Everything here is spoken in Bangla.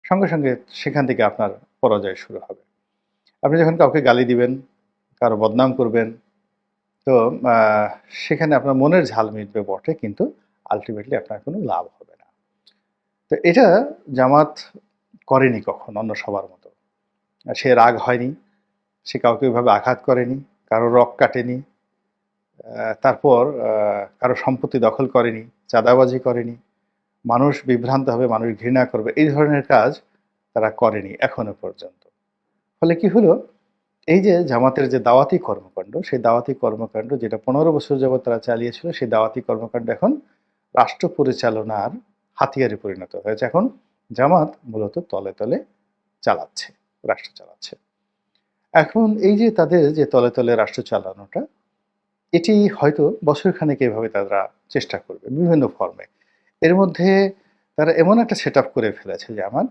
সঙ্গে, সঙ্গে সেখান থেকে আপনার পরাজয় শুরু হবে। আপনি যখন কাউকে গালি দিবেন, কারো বদনাম করবেন, তো আ সেখানে আপনার মনের ঝাল মিটবে বটে, কিন্তু আল্টিমেটলি আপনার কোনো লাভ হবে না। তো এটা জামাত করেনি কখনো অন্য সবার মতো। সে রাগ হয়নি, সে কাউকে ওইভাবে আঘাত করেনি, কারো রগ কাটেনি, তারপর কারো সম্পত্তি দখল করেনি, চাঁদাবাজি করেনি, মানুষ বিভ্রান্ত হবে, মানুষ ঘৃণা করবে, এই ধরনের কাজ তারা করেনি এখনো পর্যন্ত। ফলে কি হলো? এই যে জামাতের যে দাওয়াতি কর্মকাণ্ড, সেই দাওয়াতি কর্মকাণ্ড যেটা ১৫ বছর যাবৎ তারা চালিয়েছিল, সেই দাওয়াতি কর্মকাণ্ড এখন রাষ্ট্র পরিচালনার হাতিয়ারে পরিণত হয়েছে। এখন জামাত মূলত তলে, তলে চালাচ্ছে, রাষ্ট্র চালাচ্ছে। এখন এই যে তাদের যে তলে, তলে রাষ্ট্র চালানোটা, এটি হয়তো বছরখানেক এভাবে তারা চেষ্টা করবে বিভিন্ন ফর্মে। এর মধ্যে তারা এমন একটা সেটআপ করে ফেলেছে জামাত